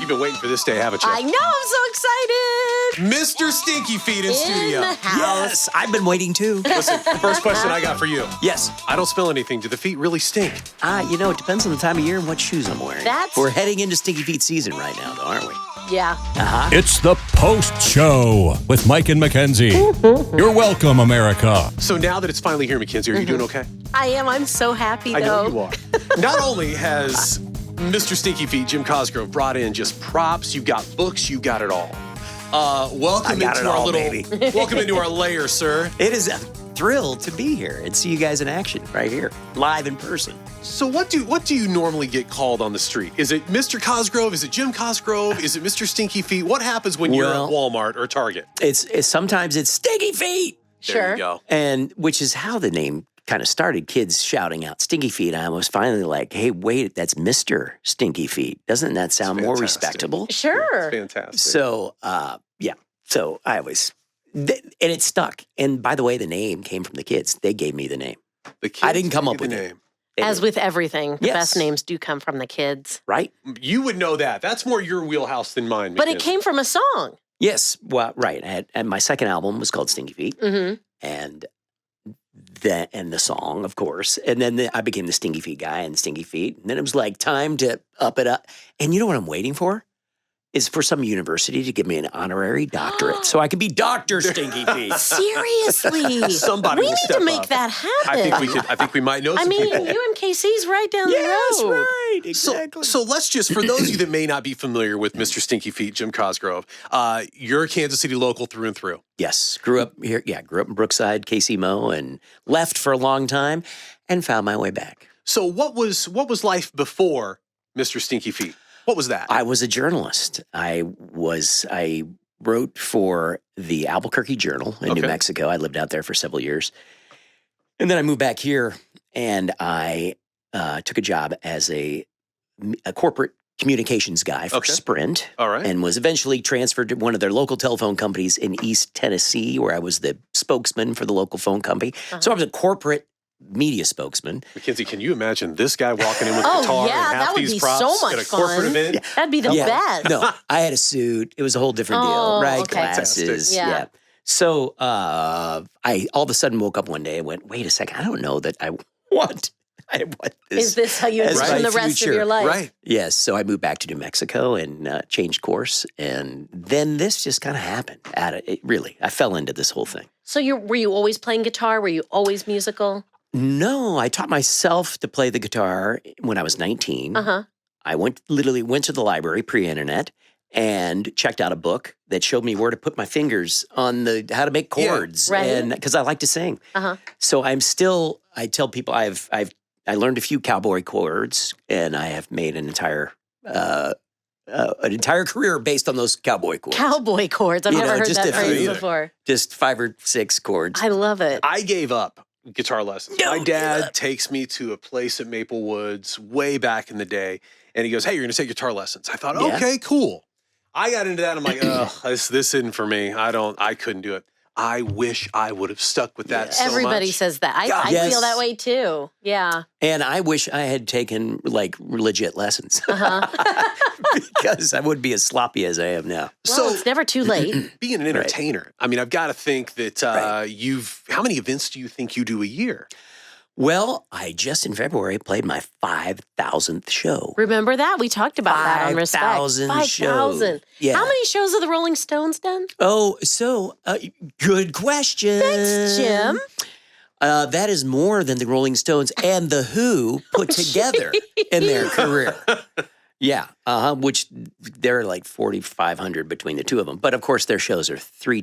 You've been waiting for this day, haven't you? I know, I'm so excited. Mr. Stinky Feet in studio. the house. Yes, I've been waiting too. Listen, first question I got for you. Yes. I don't smell anything. Do the feet really stink? It depends on the time of year and what shoes I'm wearing. We're heading into Stinky Feet season right now, though, aren't we? Yeah. It's the Post Show with Mike and Mackenzie. You're welcome, America. So now that it's finally here, Mackenzie, are you doing okay? I am. I'm so happy, though. I know you are. Not only has Mr. Stinky Feet, Jim Cosgrove, brought in just props, you got books, you got it all. Welcome into our baby. welcome into our lair, sir. It is a thrill to be here and see you guys in action right here, live in person. So what do you normally get called on the street? Is it Mr. Cosgrove? Is it Jim Cosgrove? Is it Mr. Stinky Feet? What happens when you're at Walmart or Target? It's sometimes it's Stinky Feet. There you go. And which is how the name kind of started, kids shouting out Stinky Feet. I was finally like, hey, wait, that's Mr. Stinky Feet. Doesn't that sound more respectable? Sure. That's fantastic. So, So I always, and it stuck. And by the way, the name came from the kids. They gave me the name. The kids I didn't come gave up you with the it. name. As with everything, the Yes. best names do come from the kids. Right? You would know that. That's more your wheelhouse than mine. But it Mackenzie. came from a song. Yes. Well, right. And my second album was called Stinky Feet. Mm-hmm. And the song, of course. And then I became the Stinky Feet guy and Stinky Feet. And then it was like time to up it up. And you know what I'm waiting for? Is for some university to give me an honorary doctorate so I can be Dr. Stinky Feet. Seriously. Somebody we will need step to make up. that happen. I think we might know I some mean, people. UMKC's right down the Yes, road. right. Exactly. So let's just, for those of you that may not be familiar with Mr. Stinky Feet, Jim Cosgrove, you're a Kansas City local through and through. Yes. Grew up here. Yeah. Grew up in Brookside, KC-Mo, and left for a long time and found my way back. So what was life before Mr. Stinky Feet? What was that? I was a journalist. I wrote for the Albuquerque Journal in New Mexico. I lived out there for several years. And then I moved back here and I took a job as a corporate communications guy for Sprint. All right. And was eventually transferred to one of their local telephone companies in East Tennessee, where I was the spokesman for the local phone company. So I was a corporate media spokesman. Mackenzie, can you imagine this guy walking in with a guitar and half that would these be props so much at a corporate fun. event? Yeah. That'd be the best. No, I had a suit. It was a whole different deal, Oh, right? okay. Glasses. Fantastic. Yeah. So I all of a sudden woke up one day and went, wait a second, I don't know that I want this. Is this how you as envision my the rest future. of your life? Right. Yes. So I moved back to New Mexico and changed course. And then this just kind of happened. Really, I fell into this whole thing. So were you always playing guitar? Were you always musical? No, I taught myself to play the guitar when I was 19. Uh-huh. I went to the library pre-internet and checked out a book that showed me where to put my fingers on how to make chords, right. and because I like to sing. Uh-huh. So I tell people I learned a few cowboy chords, and I have made an entire career based on those cowboy chords. Cowboy chords. I've never heard just that a phrase few. before. Just 5 or 6 chords. I love it. I gave up guitar lessons. Don't My give dad up. takes takes me to a place at Maple Woods way back in the day, and he goes, "Hey, you're going to take guitar lessons." I thought, Yeah. okay, cool. I got into that. I'm like, ugh, this isn't for me. I couldn't do it. I wish I would have stuck with that so Everybody much. says that. I Yes. feel that way too. Yeah. And I wish I had taken like legit lessons Uh-huh. because I wouldn't be as sloppy as I am now. Well, it's never too late. Being an entertainer, I mean, I've got to think that how many events do you think you do a year? Well, I just in February played my 5,000th show. Remember that? We talked about that on Respect. 5,000 5,000. Yeah. How many shows have the Rolling Stones done? Oh, so good question. Thanks, Jim. That is more than the Rolling Stones and the Who put together in their career. Yeah, which there are like 4,500 between the two of them. But of course, their shows are 4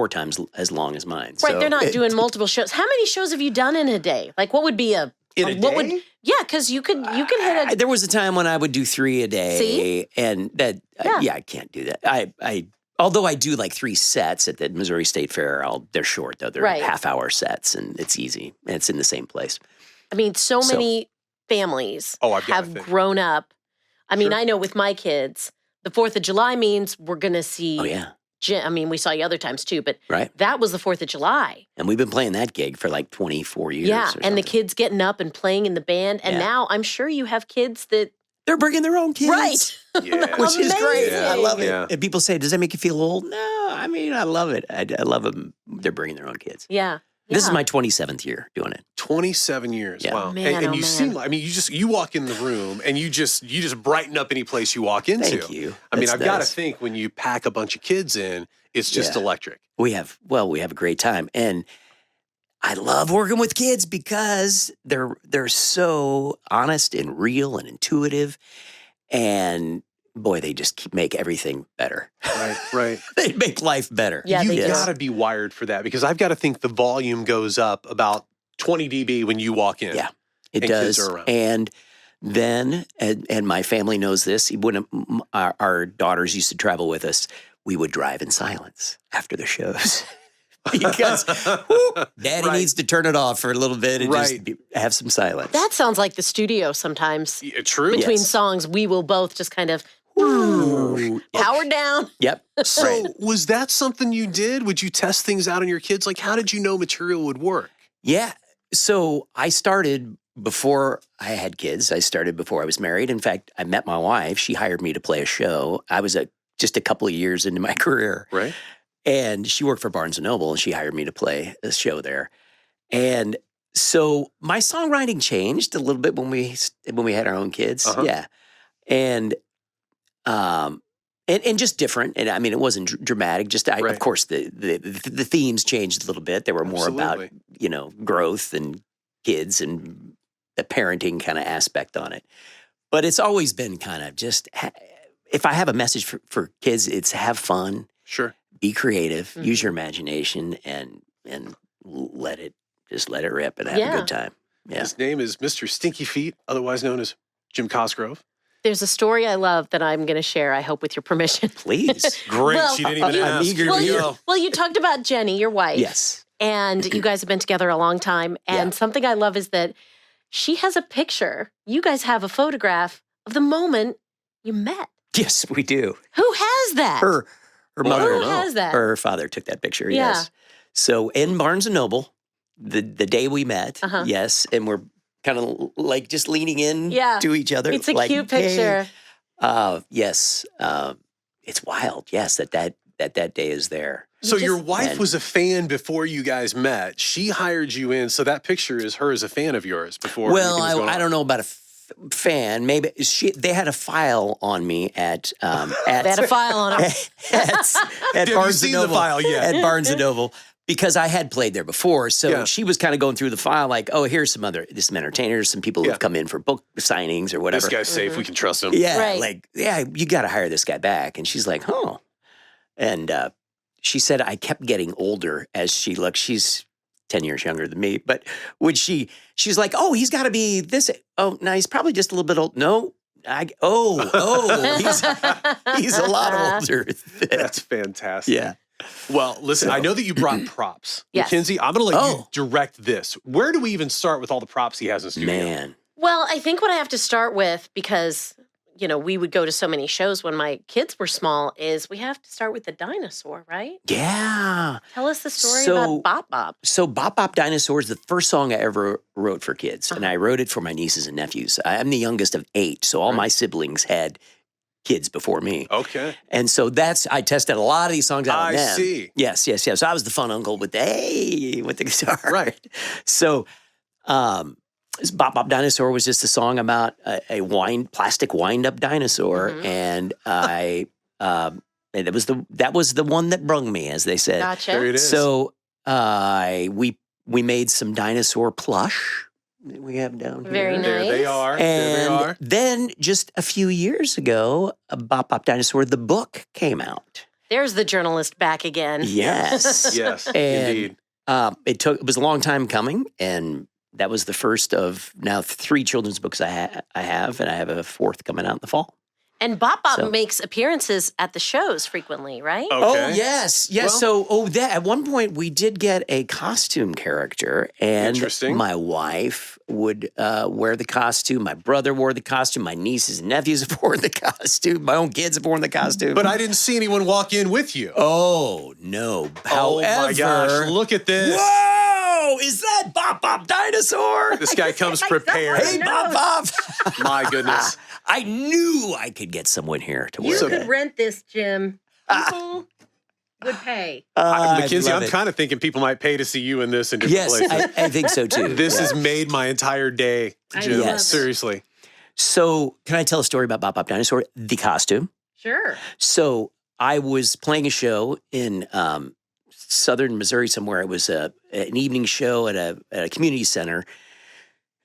times as long as mine. Right, So they're not doing multiple shows. How many shows have you done in a day? Like, what would be In a what day? would? Yeah, because you could hit a. There was a time when I would do 3 a day. See? And that, I can't do that. Although I do like 3 sets at the Missouri State Fair, they're short though. They're Right. half-hour sets, and it's easy. And it's in the same place. I mean, so many families I've got to have think. grown up. I mean, Sure. I know with my kids, the 4th of July means we're going to see. Oh yeah, I mean, we saw you other times too, but right. that was the 4th of July. And we've been playing that gig for like 24 years. Yeah, or and the something. kids getting up and playing in the band. And Yeah. now I'm sure you have kids that They're bringing their own kids. Right. Yeah. Which is great. Yeah. I love it. Yeah. And people say, does that make you feel old? No, I mean, I love it. I love them. They're bringing their own kids. Yeah. This is my 27th year doing it. 27 years. Yeah. Wow. Man, and oh, you man. seem like, I mean, you walk in the room and you just brighten up any place you walk into. Thank you. I mean, That's I've got to nice. think when you pack a bunch of kids in, it's just Yeah. electric. We have a great time. And I love working with kids because they're so honest and real and intuitive. And boy, they just make everything better. Right. They make life better. Yeah, you they do. got to be wired for that because I've got to think the volume goes up about 20 dB when you walk in. Yeah, it And kids does. are around. And then, and my family knows this, when our daughters used to travel with us, we would drive in silence after the shows. Because Daddy Right. needs to turn it off for a little bit and Right. just have some silence. That sounds like the studio sometimes. Yeah, true. Between Yes. songs, we will both just kind of power down. Yep. So Right. was that something you did? Would you test things out on your kids? Like, how did you know material would work? Yeah. So I started before I had kids. I started before I was married. In fact, I met my wife. She hired me to play a show. I was just a couple of years into my career. Right. And she worked for Barnes & Noble, and she hired me to play a show there. And so my songwriting changed a little bit when we had our own kids. Uh-huh. Yeah. And just different. And I mean, it wasn't dramatic. Just Right. of course the themes changed a little bit. They were more about Absolutely. growth and kids and the parenting kind of aspect on it. But it's always been kind of just if I have a message for kids, it's have fun, Sure. be creative, Mm-hmm. use your imagination, and let it rip and have a Yeah. good time. Yeah. His name is Mr. Stinky Feet, otherwise known as Jim Cosgrove. There's a story I love that I'm going to share, I hope with your permission. Please. Great. Well, she didn't even you- ask. eager to Well, hear. you talked about Jenny, your wife. Yes. And you guys have been together a long time. And Yeah. something I love is that she has a picture. You guys have a photograph of the moment you met. Yes, we do. Who has that? Her mother, Who has that? her father took that picture. Yeah. Yes. So in Barnes and Noble, the day we met, Uh-huh. yes, and we're kind of like just leaning in Yeah. to each other. It's a like, cute hey. picture. Yes. It's wild. Yes, that day is there. So You your just- wife And- was a fan before you guys met. She hired you in, so that picture is her as a fan of yours before. Well, anything was going I on. don't know about a fan. Maybe they had a file on me at They had a file on her. at Have you Barnes and seen the Noble. file yet? At Barnes and Noble. Because I had played there before. So Yeah. she was kind of going through the file like, oh, here's some entertainers, some people Yeah. who've come in for book signings or whatever. This guy's safe. We can trust him. Yeah, Right. you got to hire this guy back. And she's like, oh. And she said I kept getting older as she looked. She's 10 years younger than me. But she's like, oh, he's got to be this. Oh, no, he's probably just a little bit old. No. He's a lot older. That's fantastic. Yeah. Well, listen, I know that you brought props. Yes. Mackenzie, I'm going to let you Oh. direct this. Where do we even start with all the props he has in studio? Man. Well, I think what I have to start with, because, we would go to so many shows when my kids were small, is we have to start with the dinosaur, right? Yeah. Tell us the story So- about Bop Bop. So Bop Bop Dinosaur is the first song I ever wrote for kids. And I wrote it for my nieces and nephews. I'm the youngest of 8. So all my siblings had kids before me. Okay. And so I tested a lot of these songs out on I them. see. Yes. So I was the fun uncle with the guitar. Right. So this Bop Bop Dinosaur was just a song about a plastic wind-up dinosaur. Mhm. And and that was the one that brung me, as they said. Gotcha. There it is. So we made some dinosaur plush that we have down here. Very There they nice. are. There they And are. then just a few years ago, a Bop Bop Dinosaur, the book came out. There's the journalist back again. Yes. Yes, And, indeed. It was a long time coming, and that was the first of now 3 children's books I have, and I have a 4th coming out in the fall. And Bop Bop So- makes appearances at the shows frequently, right? Okay. Oh yes. Well- So that at one point we did get a costume character, and Interesting. my wife would wear the costume. My brother wore the costume. My nieces and nephews have worn the costume. My own kids have worn the costume. But I didn't see anyone walk in with you. oh no! Oh my gosh, However, look at this. whoa! Is that Bop Bop Dinosaur? This guy comes I prepared. Hey, Bop Bop! My goodness. I knew I could get someone here to You wear could it. rent this, Jim. People would pay. Mackenzie, love I'm it. kind of thinking people might pay to see you in this in different Yes, places. I think so too. This Yeah. has made my entire day, I Jim. love it. Seriously. So, can I tell a story about Bop Bop Dinosaur? The costume. Sure. So, I was playing a show in southern Missouri somewhere. It was an evening show at a community center,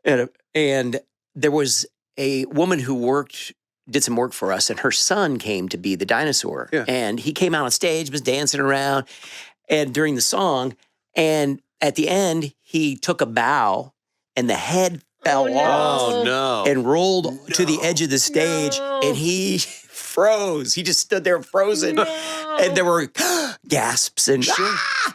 and there was a woman who did some work for us, and her son came to be the dinosaur. Yeah. And he came out on stage, was dancing around, and during the song, and at the end, he took a bow, and the head fell no. off Oh, no. and rolled to the edge of the stage, No. and he froze. He just stood there frozen, and there were gasps and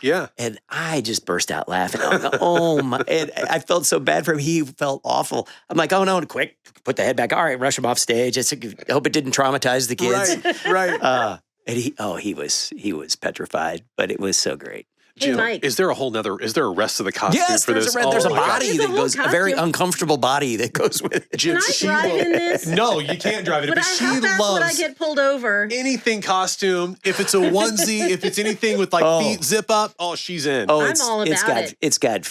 Yeah. and I just burst out laughing. Oh my! And I felt so bad for him. He felt awful. I'm like, oh no! Quick, put the head back. All right, rush him off stage. I hope it didn't traumatize the kids. Right. And he was petrified, but it was so great. Hey, Jim, Mike. is there a rest of the costume Yes, for there's this? a Oh my gosh. body There's a that whole goes, a very costume. uncomfortable body that goes with it. Jim, Can I she drive will- in this? No, you can't drive it. But But how she fast would I loves get pulled over? anything costume. If it's a onesie, if it's anything with like Oh. feet zip up, she's in. Oh, I'm it's all it's about got it. it's got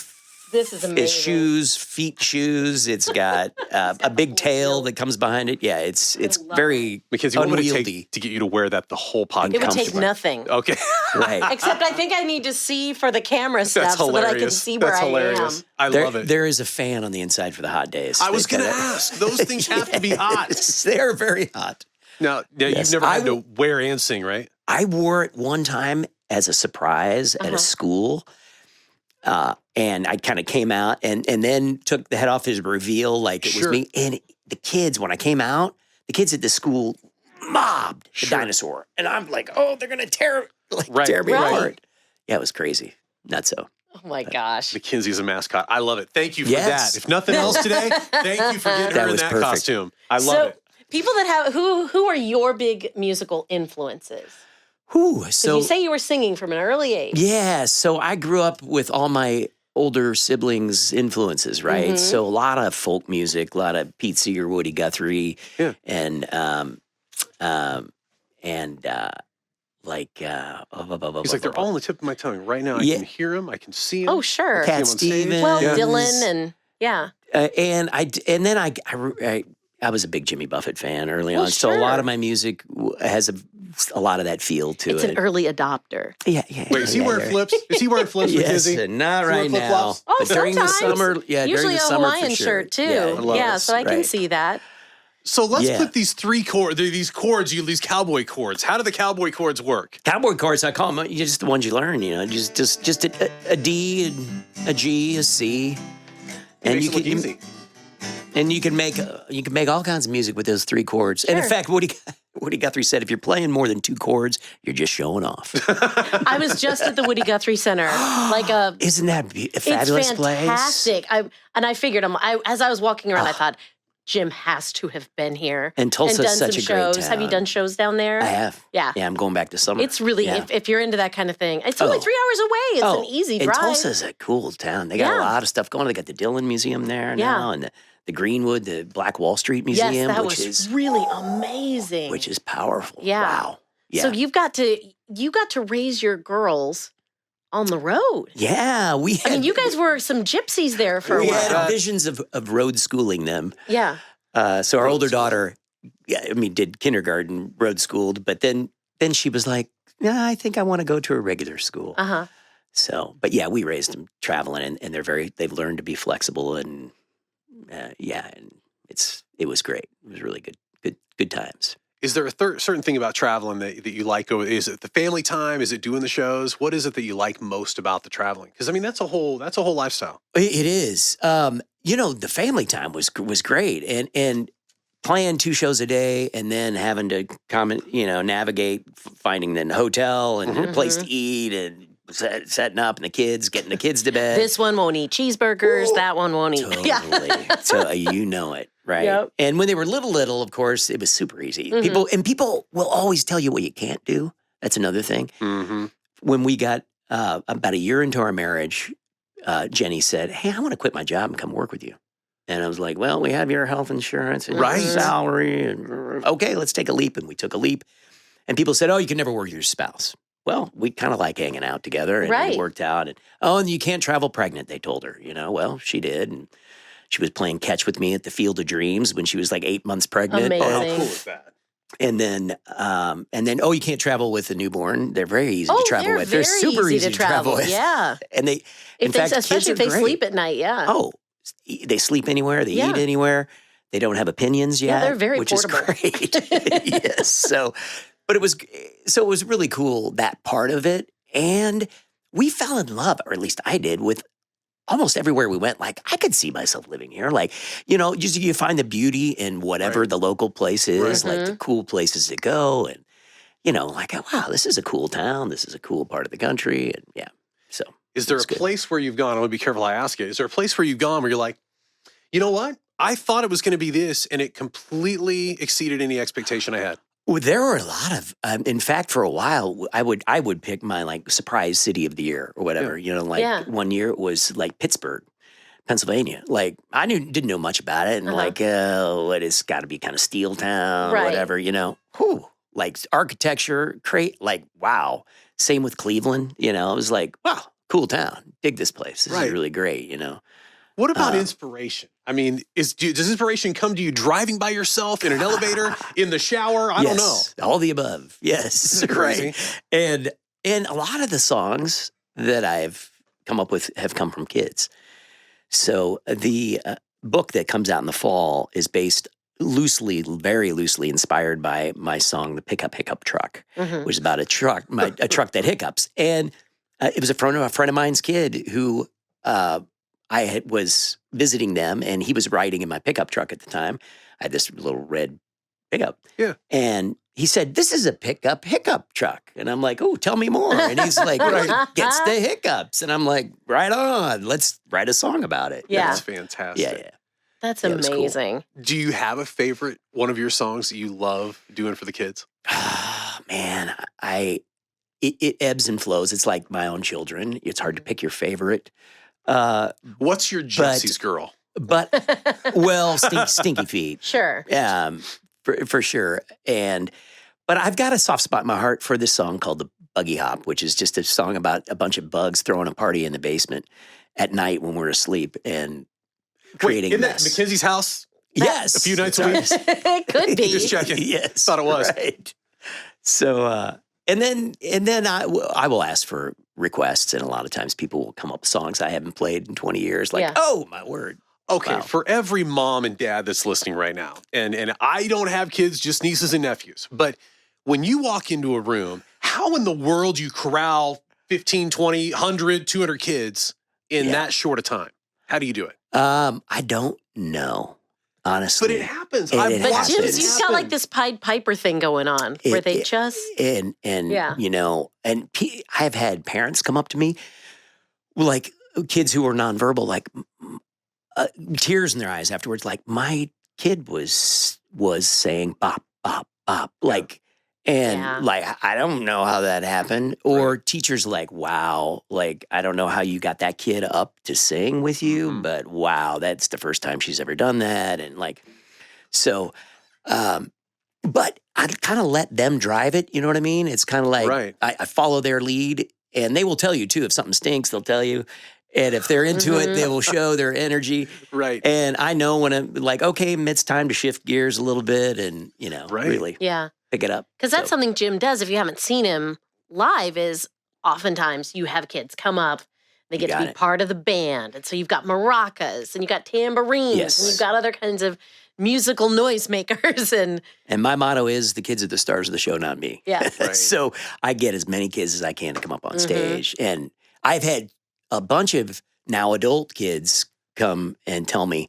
This is amazing. shoes, feet shoes. It's got a big tail that comes behind it. Yeah, it's love very Mackenzie, what would it unwieldy. take to get you to wear that the whole podcast? It would take comfortable. nothing. Okay. Right. Except I think I need to see for the camera stuff That's so that I can hilarious. see where That's I hilarious. am. I There, love it. there is a fan on the inside for the hot days. I was They've going to got it. ask. Those things have to be hot. Yes, they are very hot. Now Yes. you've never had to wear and sing, right? I wore it one time as a surprise at a school. And I kind of came out and then took the head off as a reveal like it was Sure. me. And the kids, when I came out, the kids at the school mobbed the dinosaur. And I'm like, oh, they're going to tear me Right. apart. Yeah, it was crazy. Not so. Oh my gosh. Mackenzie's a mascot. I love it. Thank you for Yes. that. If nothing else today, thank you for getting That her in was that perfect. costume. I love So it. people that have who are your big musical influences? Whew, 'Cause so you say you were singing from an early age. yeah, so I grew up with all my older siblings' influences, right? Mhm. So a lot of folk music, a lot of Pete Seeger, Woody Guthrie, Yeah. and He's like, they're all on the tip of my tongue right now. I Yeah. can hear them. I can see them. Oh sure. Cat Cat on stage. Stevens. Well, Yeah. Dylan and yeah. And then I was a big Jimmy Buffett fan early Well, on, so a sure. lot of my music has a lot of that feel to It's it. an early adopter. Yeah. Wait, is he yeah, wearing yeah. flips? Is he wearing flips, Yes, Mackenzie? not Is he right wearing now. flip-flops? Oh, But during the sometimes. summer, Usually during the a summer Hawaiian for sure. shirt too. Yeah, Yeah, so I can right. see that. So let's Yeah. put these these chords, these cowboy chords. How do the cowboy chords work? Cowboy chords, I call them just the ones you learn, just a D, a G, a C, and Makes it look easy. and you can make all kinds of music with those three chords. And in Sure. fact, Woody Guthrie said, if you're playing more than two chords, you're just showing off. I was just at the Woody Guthrie Center, like a. Isn't that a fabulous It's place? fantastic. I figured as I was walking around, I thought Jim has to have been here And Tulsa's done such some a great shows. Have you town. done shows down there? I have. Yeah. Yeah, I'm going back to summer. It's really Yeah. if you're into that kind of thing. It's only Oh. 3 hours away. It's an easy and drive. Tulsa's a cool town. They got Yeah. a lot of stuff going on. They got the Dillon Museum there Yeah. now, and the Greenwood, the Black Wall Street Museum, yes, that which was is really amazing. which is powerful. Yeah. Wow. Yeah. So you got to raise your girls on the road. Yeah, we had, I mean, you guys were some gypsies there for a we while. had visions of road schooling them. Yeah. So our older daughter, did kindergarten, road schooled, but then she was like, "Nah, I think I want to go to a regular school." Uh-huh. So, but yeah, we raised them traveling, and they've learned to be flexible, and and it was great. It was really good times. Is there a certain thing about traveling that you like? Is it the family time? Is it doing the shows? What is it that you like most about the traveling? Because I mean, that's a whole lifestyle. It is. The family time was great, and playing 2 shows a day, and then having to navigate finding the hotel and a place to eat, and setting up, and getting the kids to bed. This one won't eat cheeseburgers. That one won't eat. Totally. Yeah. So you know it, right? Yep. And when they were little, of course, it was super easy. Mhm. People will always tell you what you can't do. That's another thing. Mm-hmm. When we got about a year into our marriage, Jenny said, "Hey, I want to quit my job and come work with you." And I was like, well, we have your health insurance and Right. your salary. And okay, let's take a leap. And we took a leap. And people said, oh, you can never work with your spouse. Well, we kind of like hanging out together, and Right. it worked out. And and you can't travel pregnant, they told her. Well, she did. And she was playing catch with me at the Field of Dreams when she was like 8 months pregnant. Amazing. Oh, how cool is that? And then, you can't travel with a newborn. They're very easy Oh, to travel they're with. They're very super easy to travel. with. Yeah. And they, If in they, fact, especially if kids they are great. sleep at night, yeah. Oh, they sleep anywhere. They Yeah. eat anywhere. They don't have opinions yet. Yeah, they're very which portable. is great. Yes. But it was really cool, that part of it. And we fell in love, or at least I did, with almost everywhere we went. Like, I could see myself living here. Like, just you find the beauty in whatever Right. the local place is, Right. like the cool places to go. And, like, wow, this is a cool town. This is a cool part of the country. And yeah, so. Is there a it's good. place where you've gone? I'm going to be careful I ask it. Is there a place where you've gone where you're like, you know what? I thought it was going to be this, and it completely exceeded any expectation I had. Well, there were a lot of. In fact, for a while, I would pick my like surprise city of the year or whatever. Yeah. One year it was like Pittsburgh, Pennsylvania. Like I didn't know much about it, and what it's got to be kind of steel town or Right. whatever. Whew, like architecture, like wow. Same with Cleveland. It was like wow, cool town. Dig this place. This Right. is really great. What about inspiration? I mean, does inspiration come to you driving by yourself in an elevator, in the shower? I don't know. All the above. Yes. Isn't it crazy? Right. And a lot of the songs that I've come up with have come from kids. So the book that comes out in the fall is based very loosely inspired by my song, The Pickup Hiccup Truck, which is about a truck that hiccups. And it was a friend of mine's kid who was visiting them, and he was riding in my pickup truck at the time. I had this little red pickup. Yeah. And he said, this is a pickup hiccup truck. And I'm like, oh, tell me more. And he's like, well, it gets the hiccups. And I'm like, right on. Let's write a song about it. Yeah. That's fantastic. Yeah. That's Yeah, it was cool. amazing. Do you have a favorite one of your songs that you love doing for the kids? Man, it ebbs and flows. It's like my own children. It's hard to pick your favorite. What's your Jesse's girl? But well, Stinky Feet. Sure. For sure. But I've got a soft spot in my heart for this song called The Buggy Hop, which is just a song about a bunch of bugs throwing a party in the basement at night when we're asleep and creating Wait, isn't a that mess. Mackenzie's house? Yes. A few nights a week? It could be. Just checking. Yes. Thought it was. Right. So, and then I will ask for requests, and a lot of times people will come up with songs I haven't played in 20 years. Like, Yeah. oh, my word. Okay, Wow. for every mom and dad that's listening right now, and I don't have kids, just nieces and nephews, but when you walk into a room, how in the world you corral 15, 20, 100, 200 kids in that short a time? How do you do it? I don't know, honestly. But it happens. And I've it But watched Jim's, happens. it you've got like happen. this Pied Piper thing going on where they just. and Yeah. I've had parents come up to me, like kids who are nonverbal, like tears in their eyes afterwards. Like my kid was saying bop bop bop, like, and Yeah. like I don't know how that happened. Or teachers like, wow, like I don't know how you got that kid up to sing with you, Mhm. but wow, that's the first time she's ever done that, and like so. But I kind of let them drive it. You know what I mean? It's kind of like Right. I follow their lead, and they will tell you too. If something stinks, they'll tell you. And if they're into it, they will show their energy. Right. And I know when I'm like, okay, it's time to shift gears a little bit and, Right. really Yeah. pick it up. Because that's So, something Jim does. If you haven't seen him live, is oftentimes you have kids come up, they You get to got be it. part of the band, and so you've got maracas and you've got tambourines Yes. and you've got other kinds of musical noisemakers, and And my motto is the kids are the stars of the show, not me. yeah, Right. So I get as many kids as I can to come up on Mhm. stage. And I've had a bunch of now adult kids come and tell me,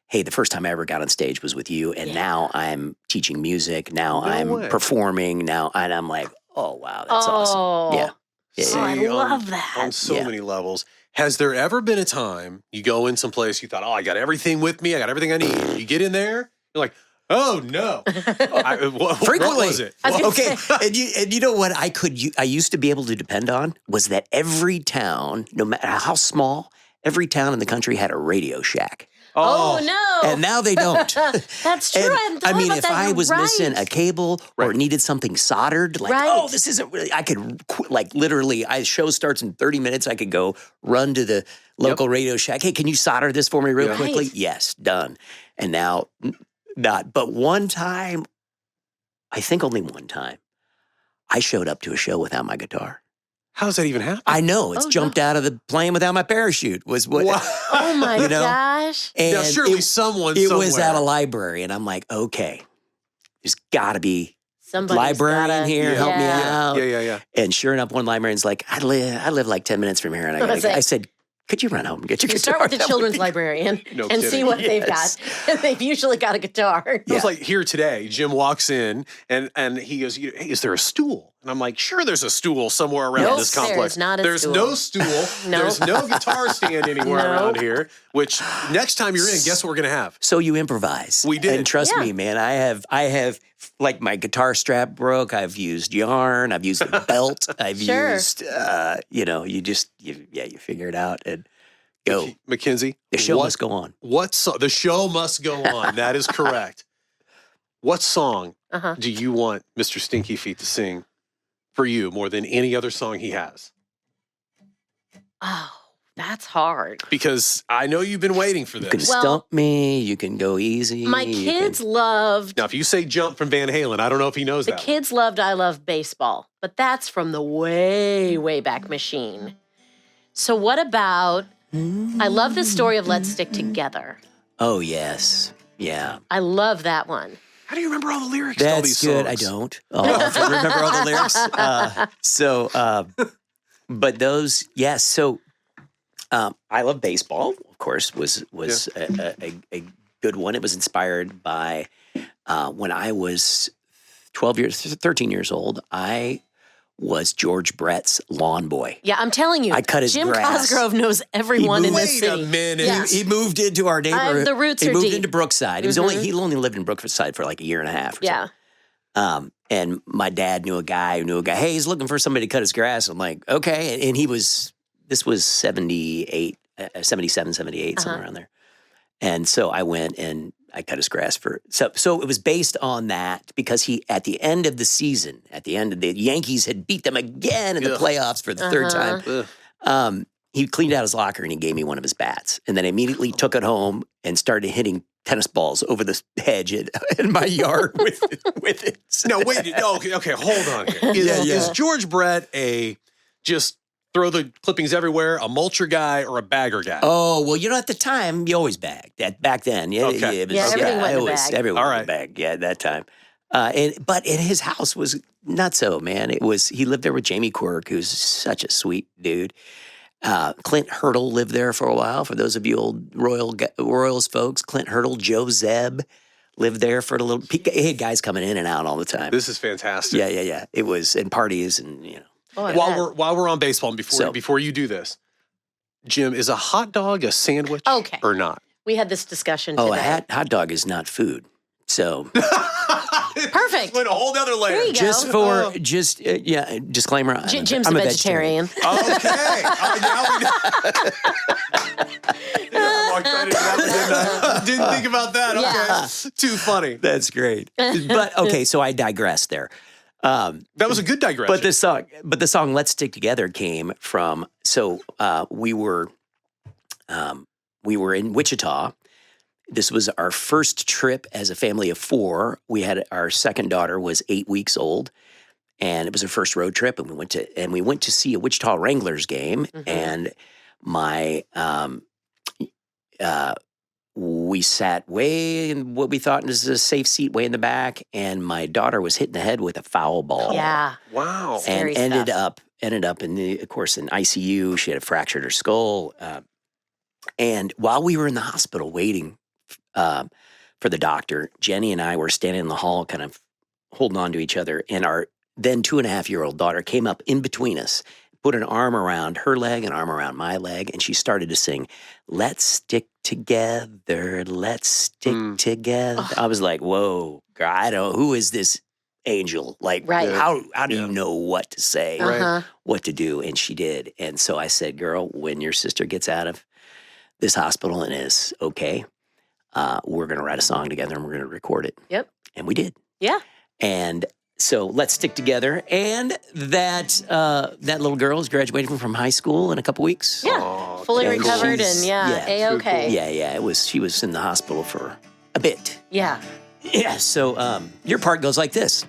hey, the first time I ever got on stage was with you. And Yeah. now I'm teaching music. Now No I'm way. performing. Now, and I'm like, oh, wow, that's awesome. Yeah. Yeah. Oh, I See, love that. On so Yeah. many levels. Has there ever been a time you go in someplace, you thought, oh, I got everything with me, I got everything I need. You get in there, you're like, oh no. What Frequently. was it? I was gonna Okay, say- and you know what I used to be able to depend on was that every town, no matter how small, every town in the country had a Radio Shack. Oh, no. And now they don't. That's true. And, I hadn't thought I mean, about if that. I You're was right. missing a cable or needed something soldered, like, Right. oh, this isn't really, I could, like, literally, show starts in 30 minutes. I could go run to the local Radio Shack. Hey, can you solder this for me real quickly? Right. Yes, done. And now, not. But one time, I think only one time, I showed up to a show without my guitar. How does that even happen? I know. It's Oh, jumped out of the plane without my parachute was what. Wow. Oh, my You know? gosh. And Now, surely it somewhere. was at a library. And I'm like, okay, there's got to be Somebody's librarian gotta- here, help me Yeah. out. Yeah. And sure enough, one librarian's like, I live like 10 minutes from here. And I said, could you run home and get your You guitar? start with the That would children's be- librarian No and see kidding. what they've Yes. got. They've usually got a guitar. It was like here today, Jim walks in and he goes, hey, is there a stool? And I'm like, sure, there's a stool somewhere around Nope, this there complex. is not a There's stool. no stool. No. There's no guitar stand anywhere No. around here, which next time you're in, guess what we're going to have? So you improvise. We did. And trust Yeah. me, man, I have like my guitar strap broke. I've used yarn. I've used a belt. I've Sure. used, you figure it out and go. Mackenzie, The show must go on. The show must go on. That is correct. What song Uh-huh. do you want Mr. Stinky Feet to sing for you more than any other song he has? Oh, that's hard. Because I know you've been waiting for You can this. Well- stump me. You can go easy. My you kids can- loved, Now, if you say Jump from Van Halen, I don't know if he knows the that. kids loved I Love Baseball, but that's from the way, way back machine. So what about, I love the story of Let's Stick Together. Oh, yes. Yeah. I love that one. How do you remember all the lyrics to all That's these good. songs? I don't. Remember all the lyrics. But those, yes. So, I Love Baseball, of course, was a good one. It was inspired by when I was 13 years old. I was George Brett's lawn boy. Yeah, I'm telling you. I cut his Jim grass. Cosgrove knows everyone in this Wait a city. minute. Yeah. He moved into our neighborhood. The roots he are moved deep. into Brookside. He only lived in Brookside for like a year and a half. Or Yeah. something. And my dad knew a guy who knew a guy. Hey, he's looking for somebody to cut his grass. I'm like, okay. And this was 78, 77, 78, somewhere around there. And so I went and I cut his grass so it was based on that because at the end of the Yankees had beat them again in the playoffs for the third time. Ugh. He cleaned out his locker and he gave me one of his bats and then immediately took it home and started hitting tennis balls over the hedge in my yard with it. No, wait. No, okay, hold on here. Is George Brett just throw the clippings everywhere, a mulcher guy or a bagger guy? Oh, well, at the time, you always bagged. Back then. Yeah, Okay. it was, Yeah, everything went in the bag. Everyone All went in right. the bag. Yeah, at that time. But his house was not so, man. He lived there with Jamie Quirk, who's such a sweet dude. Clint Hurdle lived there for a while. For those of you old Royals folks, Clint Hurdle, Joe Zeb lived there for a little. He had guys coming in and out all the time. This is fantastic. Yeah. It was in parties and Oh, I While bet. we're on baseball, and before you do this, Jim, is a hot dog a sandwich Okay. or not? We had this discussion Oh, today. a hot dog is not food. So Perfect. Went a whole other layer. There you go. disclaimer. Jim's I'm a vegetarian. Okay. Now we know. I walked right into that one, didn't think about that. Okay. Too funny. That's great. But okay, so I digressed there. That was a good digression. But the song "Let's Stick Together" came from. So we were in Wichita. This was our first trip as a family of four. We had our second daughter was 8 weeks old, and it was our first road trip. And we went to see a Wichita Wranglers game. And my we sat way in what we thought was a safe seat, way in the back, and my daughter was hit in the head with a foul ball. Yeah. wow. And Scary ended stuff. up in ICU. She had fractured her skull. And while we were in the hospital waiting for the doctor, Jenny and I were standing in the hall, kind of holding on to each other. And our then 2.5-year-old daughter came up in between us, put an arm around her leg, an arm around my leg, and she started to sing, "Let's stick together, let's stick together." I was like, whoa, God, who is this angel? Like, Right. how do you know what to say, Uh-huh. what to do? And she did. And so I said, girl, when your sister gets out of this hospital and is okay, we're going to write a song together and we're going to record it. Yep. And we did. Yeah. And so Let's Stick Together. And that little girl is graduating from high school in a couple weeks. Yeah. Fully and recovered she's- and yeah, A-okay. Yeah. She was in the hospital for a bit. Yeah. Yeah. So your part goes like this.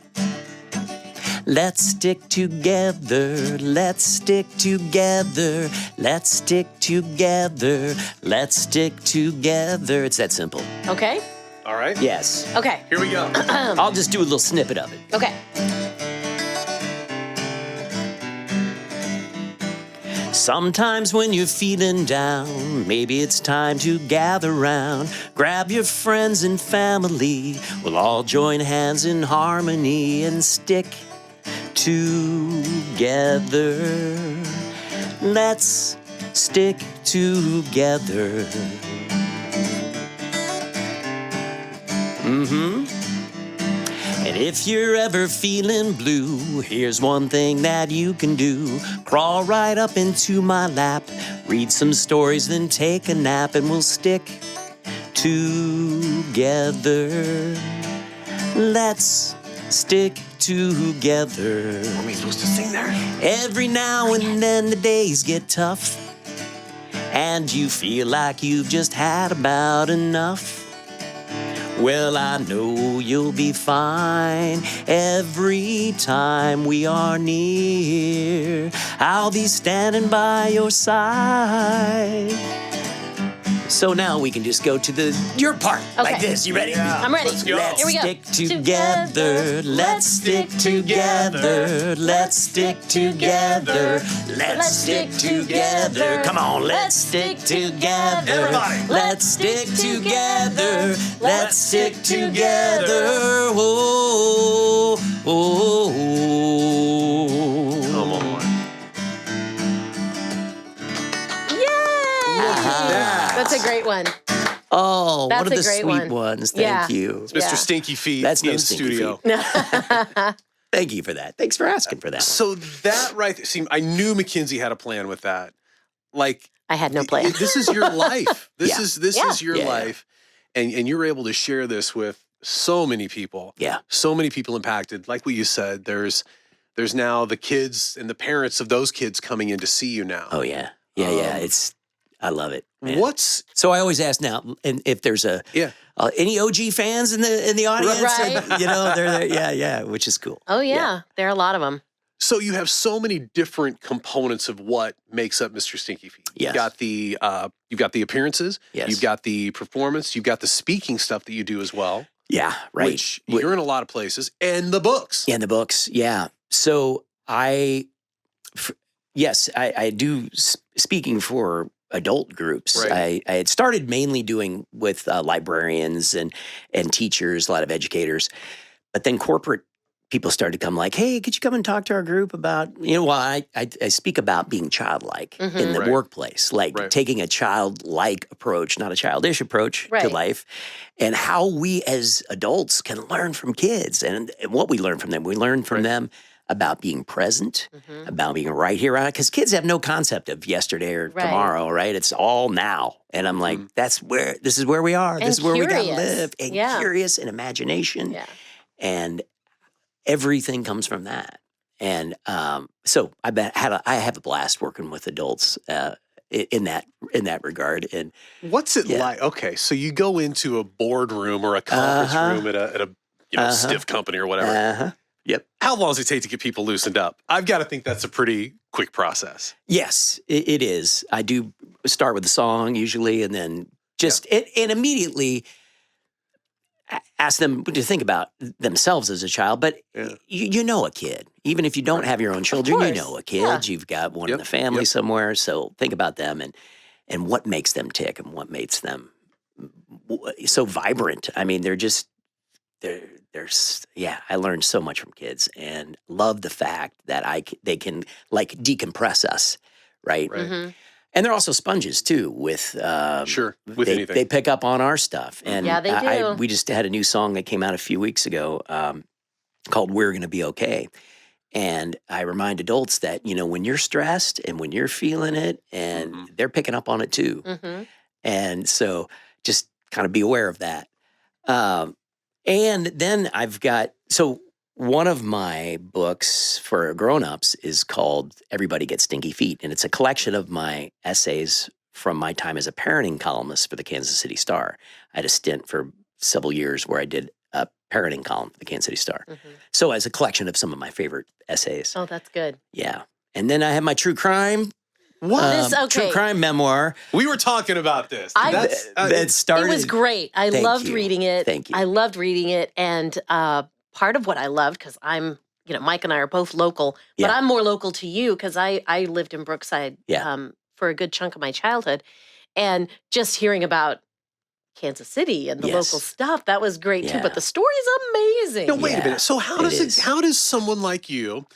Let's stick together, let's stick together, let's stick together, let's stick together. It's that simple. Okay. All right. Yes. Okay. Here we go. I'll just do a little snippet of it. Okay. Sometimes when you're feeling down, maybe it's time to gather round. Grab your friends and family, we'll all join hands in harmony and stick together. Let's stick together. And if you're ever feeling blue, here's one thing that you can do. Crawl right up into my lap, read some stories, then take a nap, and we'll stick together. Let's stick together. Are we supposed to sing there? Every now and then the days get tough, and you feel like you've just had about enough. Well, I know you'll be fine every time we are near. I'll be standing by your side. So now we can just go to your part, like Okay. this. You ready? Yeah. I'm ready. Let's go. Let's Here we go. stick together. Let's stick together. Let's stick together. Let's stick together. Come on, let's stick together. Everybody. Let's stick together. Let's stick together. Oh, oh, oh. Come on. Yay! that. That's a great one. Oh, That's one of a the great sweet one. ones. Yeah. Thank you. It's Mr. Yeah. Stinky Feet That's no in Stinky studio. Feet. Thank you for that. Thanks for asking for that. So that right there, see, I knew Mackenzie had a plan with that. Like, I had no plan. this is your life. This Yeah. is your Yeah. life. And you're able to share this with so many people. Yeah. So many people impacted. Like what you said, there's now the kids and the parents of those kids coming in to see you now. Oh yeah. Yeah. I love it. Man. What's So I always ask now, and if there's any OG fans in the audience, Right. and, they're there. Yeah, which is cool. Oh, yeah. There are a lot of them. so you have so many different components of what makes up Mr. Stinky Feet. Yes. You've got the appearances. Yes. You've got the performance. You've got the speaking stuff that you do as well. Yeah, right. Which you're in a lot of places, and the books. Yeah, in the books. Yeah. So I do speaking for adult groups. Right. I had started mainly doing with librarians and teachers, a lot of educators, but then corporate people started to come like, hey, could you come and talk to our group about, I speak about being childlike in the Right. workplace, like Right. taking a childlike approach, not a childish approach to Right. life, and how we as adults can learn from kids and what we learn from them. We learn from them about being present, about being right here, because kids have no concept of yesterday or Right. tomorrow, right? It's all now. And I'm like, this is where we are. And This is where we got to curious. live. And Yeah. curious and imagination. Yeah. And everything comes from that. And so I have a blast working with adults in that regard. And What's it Yeah. like? Okay, so you go into a boardroom or a conference Uh-huh. room at a stiff company or whatever. Yep. How long does it take to get people loosened up? I've got to think that's a pretty quick process. Yes, it is. I do start with the song usually, and then and immediately ask them to think about themselves as a child. But Yeah. you know a kid, even if you don't have your own children, you course. know a kid. Yeah. You've got one in Yep, the family yep. somewhere. So think about them and what makes them tick and what makes them so vibrant. I mean, I learned so much from kids and love the fact that they can like decompress us, right? Right. Mm-hmm. And they're also sponges too. With Sure, with they, anything. they pick up on our stuff, and Yeah, they do. we just had a new song that came out a few weeks ago called "We're Gonna Be Okay," and I remind adults that when you're stressed and when you're feeling it, and they're picking up on it too. Mm-hmm. And so just kind of be aware of that. And then I've got, so one of my books for grown-ups is called Everybody Gets Stinky Feet. And it's a collection of my essays from my time as a parenting columnist for the Kansas City Star. I had a stint for several years where I did a parenting column for the Kansas City Star. So as a collection of some of my favorite essays. Oh, that's good. Yeah. And then I have my true crime. Okay. True crime memoir. We were talking about this. That started. It was great. I Thank loved you. reading it. Thank you. I loved reading it. And part of what I loved, because I'm, Mike and I are both local, but Yeah. I'm more local to you because I lived in Brookside for a good chunk of my childhood. And just hearing about Kansas City and the local stuff, that was great too. Yeah. But the story is amazing. No, wait a minute. So how is. how does someone like you're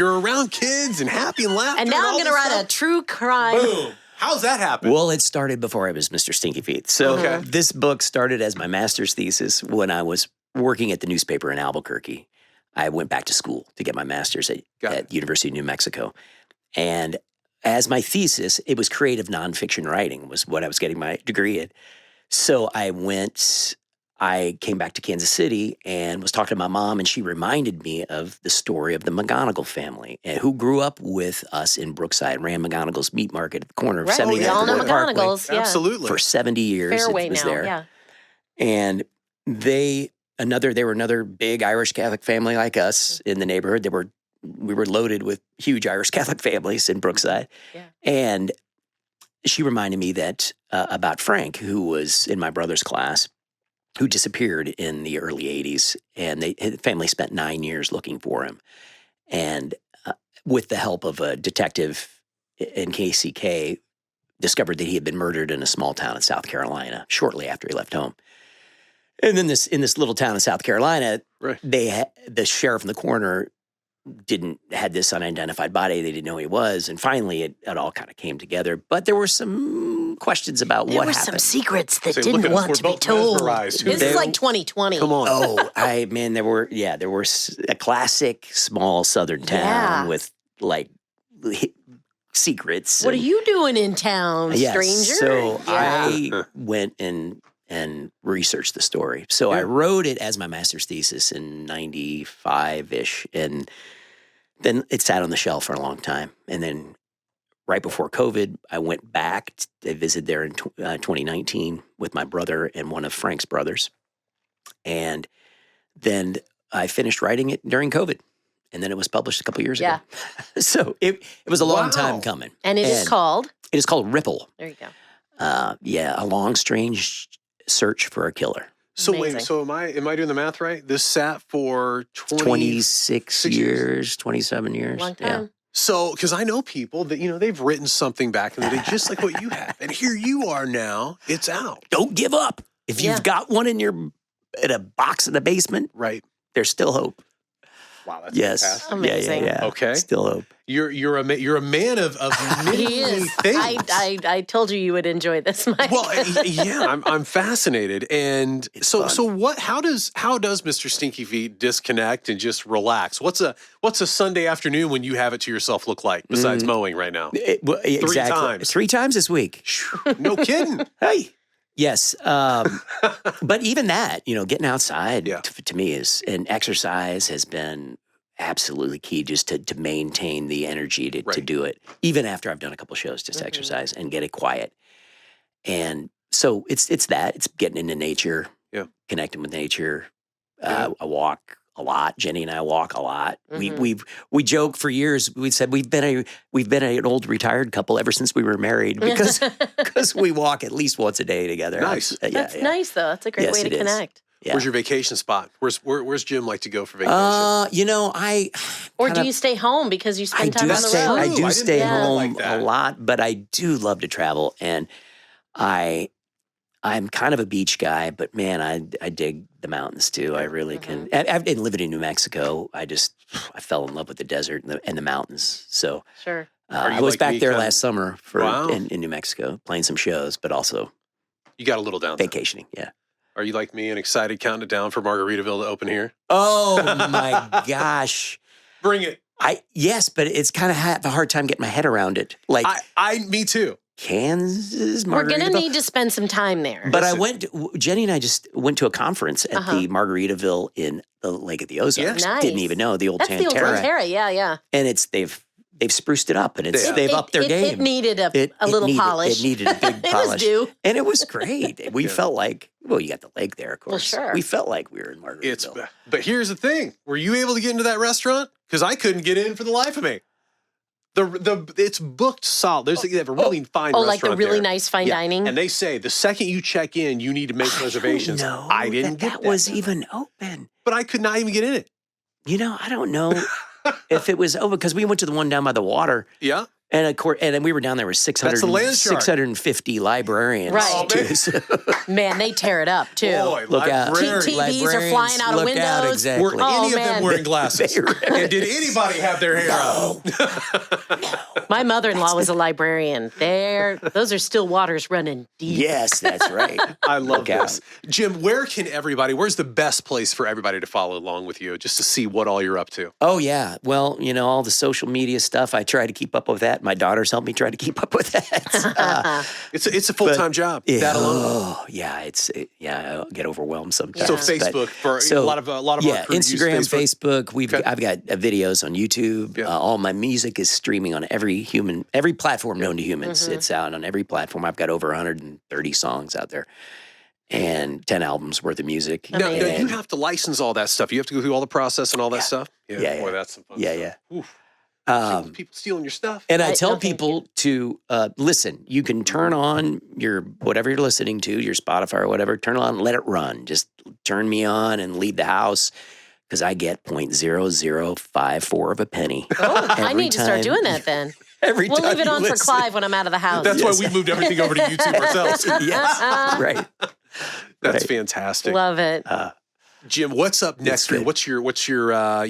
around kids and happy and laughter And now I'm going to write a true crime. Boom. How's that happen? Well, it started before I was Mr. Stinky Feet. So this book started as my master's thesis when I was working at the newspaper in Albuquerque. I went back to school to get my master's at University of New Mexico. And as my thesis, it was creative nonfiction writing was what I was getting my degree in. So I came back to Kansas City and was talking to my mom, and she reminded me of the story of the McGonigal family, who grew up with us in Brookside, ran McGonigal's Meat Market at the corner of Right. 79th We all know and Parkway. McGonigals. Yeah. Absolutely. For 70 years. Fairway it was now. there. Yeah. And they were another big Irish Catholic family like us in the neighborhood. We were loaded with huge Irish Catholic families in Brookside. Yeah. And she reminded me that about Frank, who was in my brother's class, who disappeared in the early 80s. And his family spent 9 years looking for him. And with the help of a detective in KCK, discovered that he had been murdered in a small town in South Carolina shortly after he left home. And then in this little town in South Carolina, the sheriff in the corner had this unidentified body. They didn't know who he was. And finally, it all kind of came together. But there were some questions about what happened. There were some secrets that So look didn't at us, want we're to be both told. mesmerized. This is like 2020. Come on. There were a classic small southern town with like secrets. What are you doing in town, stranger? So I went and researched the story. So I wrote it as my master's thesis in 95-ish. And then it sat on the shelf for a long time. And then right before COVID, I went back. I visited there in 2019 with my brother and one of Frank's brothers. And then I finished writing it during COVID. And then it was published a couple years ago. So it was a long time coming. And it is called? It is called Ripple. There you go. A long, strange search for a killer. So Amazing. wait, so am I doing the math right? This sat for 26 years, 27 years. Long time. Yeah. So, because I know people that, they've written something back in the day, just like what you have. And here you are now, it's out. Don't give up. If you've got one in a box in the basement, Right. there's still hope. Wow, that's fantastic. Amazing. Yeah. Okay. Still hope. You're a man of many, He many is. things. I told you would enjoy this, Mike. Well, yeah, I'm fascinated. And so how does Mr. Stinky Feet disconnect and just relax? What's a Sunday afternoon when you have it to yourself look like besides mowing right now? Exactly. times. 3 times this week. No kidding. Hey. Yes. But even that, getting outside to me and exercise has been absolutely key just to maintain the energy to do it. Even after I've done a couple shows, just exercise and get it quiet. And so it's that. It's getting into nature, connecting with nature. I walk a lot. Jenny and I walk a lot. We joke for years. We said we've been an old retired couple ever since we were married because we walk at least once a day together. Nice. That's nice, though. That's a great way to connect. Yeah. Where's your vacation spot? Where's Jim like to go for vacation? Or do you stay home because you spend time on the road? I do stay home like that. a lot, but I do love to travel, and I'm kind of a beach guy, but man, I dig the mountains too. I really can. I've been living in New Mexico. I fell in love with the desert and the mountains. So Sure. I was like back me, there kind of- last summer in New Mexico, playing some shows, but also You got a little down there. vacationing. Yeah. Are you like me and excited counting it down for Margaritaville to open here? Oh my gosh. Bring it. Yes, but it's kind of have a hard time getting my head around it. Like, Me too. Kansas. We're going to Margaritaville. need to spend some time there. But Jenny and I just went to a conference at the Margaritaville in the Lake of the Ozarks. Nice. Didn't even know the old That's Tantera. the old Tantera, yeah. And they've spruced it up, and they've upped their game. It needed a little polish. It needed a big It polish. was due. And it was great. We felt like, well, you got the lake there, of course. Well, sure. We felt like we were in Margaritaville. But here's the thing: were you able to get into that restaurant? Because I couldn't get in for the life of me. It's booked solid. They have a really fine restaurant. Like the really there. nice fine dining. And they say the second you check in, you need to make reservations. No, I didn't get that was even open. But I could not even get in it. I don't know if it was open because we went to the one down by the water. Yeah. And of course, and then we were down there with 650 librarians. Right. Oh, too, so. Man, they tear it up too. Boy, Look out. TVs are flying out of windows. Out, exactly. Were any of them wearing glasses? And did anybody have their hair out? My mother-in-law was a librarian. Those are still waters running deep. Yes, that's right. I love this. Jim, where's the best place for everybody to follow along with you just to see what all you're up to? Oh, yeah. Well, all the social media stuff, I try to keep up with that. My daughters help me try to keep up with that. It's a full-time job. Yeah, that alone. Oh, yeah. I get overwhelmed sometimes. So Facebook a lot of our crew use Instagram, Facebook. I've got videos on YouTube. Yeah. All my music is streaming on every platform known to humans. Mm-hmm. It's out on every platform. I've got over 130 songs out there and 10 albums worth of music. Now, you have to license all that stuff. You have to go through all the process and all that stuff. Yeah. Boy, that's some fun Yeah. stuff. Oof. People stealing your stuff. And I tell people to listen. You can turn on your whatever you're listening to, your Spotify or whatever. Turn it on, let it run. Just turn me on and leave the house because I get 0.0054 of a penny. Oh, I need to start doing that then. We'll leave it on for Clive when I'm out of the house. That's why we moved everything over to YouTube ourselves. Yes, right. That's fantastic. Love it. Jim, what's up next year? What's your I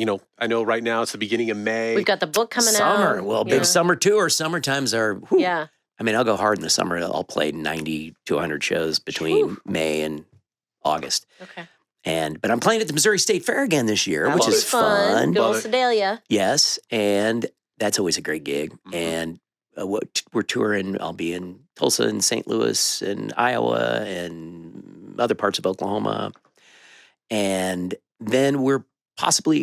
know right now it's the beginning of May. We've got the book coming out. Summer. Well, big summer tour. Summer times are, whew. Yeah. I mean, I'll go hard in the summer. I'll play 90 to 100 shows between May and August. Okay. But I'm playing at the Missouri State Fair again this year, which is fun. Good old Sedalia. Yes, and that's always a great gig. Mm-hmm. And we're touring. I'll be in Tulsa and St. Louis and Iowa and other parts of Oklahoma. And then we're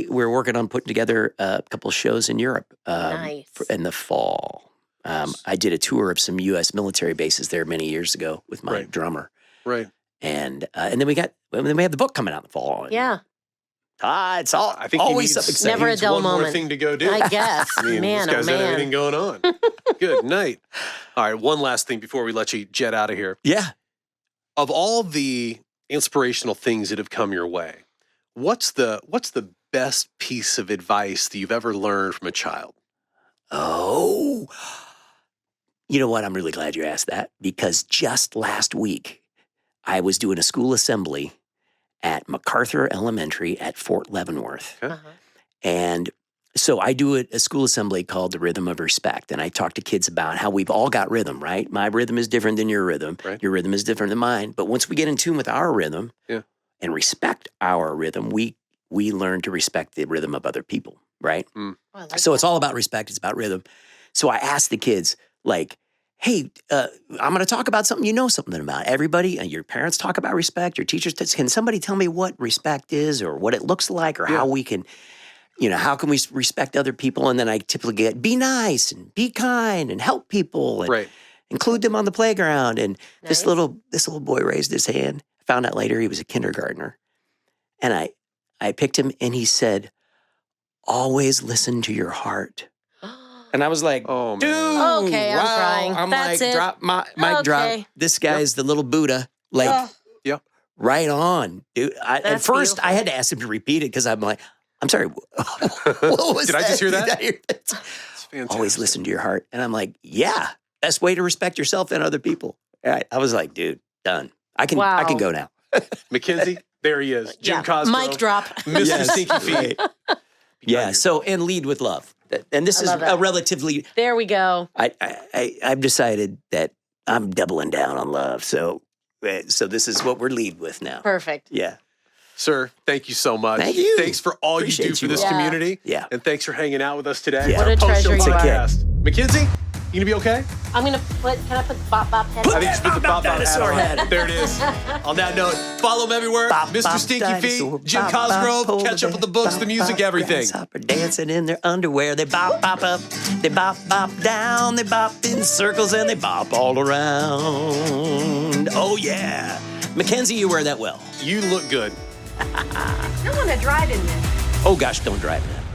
working on putting together a couple of shows in Europe in the fall. I did a tour of some U.S. military bases there many years ago with my drummer. Right. And then we have the book coming out in the fall. And, yeah. It's all. I think always something exciting. Never a dull one moment. More thing to go do. I guess. I mean, man, this guy's got everything going on. Good night. All right, one last thing before we let you jet out of here. Yeah. Of all the inspirational things that have come your way, what's the best piece of advice that you've ever learned from a child? Oh, you know what? I'm really glad you asked that because just last week I was doing a school assembly at MacArthur Elementary at Fort Leavenworth. Okay. And so I do a school assembly called The Rhythm of Respect. And I talk to kids about how we've all got rhythm, right? My rhythm is different than your rhythm. Right. Your rhythm is different than mine. But once we get in tune with our rhythm and respect our rhythm, we learn to respect the rhythm of other people, right? So it's all about respect. It's about rhythm. So I asked the kids, like, hey, I'm going to talk about something you know something about. Everybody, your parents talk about respect, your teachers, can somebody tell me what respect is or what it looks like or how we can, how can we respect other people? And then I typically get, be nice and be kind and help people and include them on the playground. And this little boy raised his hand. I found out later he was a kindergartner. And I picked him and he said, always listen to your heart. And I was like, oh, man. dude, okay, I'm crying. I'm That's like, it. drop mic drop. This guy's the little Buddha. Like, right on, dude. At first, I had to ask him to repeat it because I'm like, I'm sorry, what was Did I just hear that? Did I hear that? It's fantastic. Always listen to your heart. And I'm like, yeah, best way to respect yourself and other people. I was like, dude, done. I can go now. Mackenzie, there he is. Jim Cosgrove. Mic drop. Mr. Stinky Feet. Yeah, so, and lead with love. And this is a relatively... There we go. I've decided that I'm doubling down on love. So this is what we're lead with now. Perfect. Yeah. Sir, thank you so much. Thank you. Thanks for all you do for this community. Yeah. And thanks for hanging out with us today. Yeah. What a treasure you are. Mackenzie, you going to be okay? I'm gonna can I put the bop bop head? I think you should put the bop bop dinosaur hat on. head. There it is. On that note, follow him everywhere. Bop, Mr. bop, Stinky dinosaur, Feet, Jim bop, bop, Cosgrove. polar Catch up with the bear, books, the bop, music, bop, everything. grasshopper dancing in their underwear. They bop, bop up. They bop, bop down. They bop in circles and they bop all around. Oh, yeah. Mackenzie, you wear that well. You look good. I want to drive in this. Oh, gosh, don't drive that.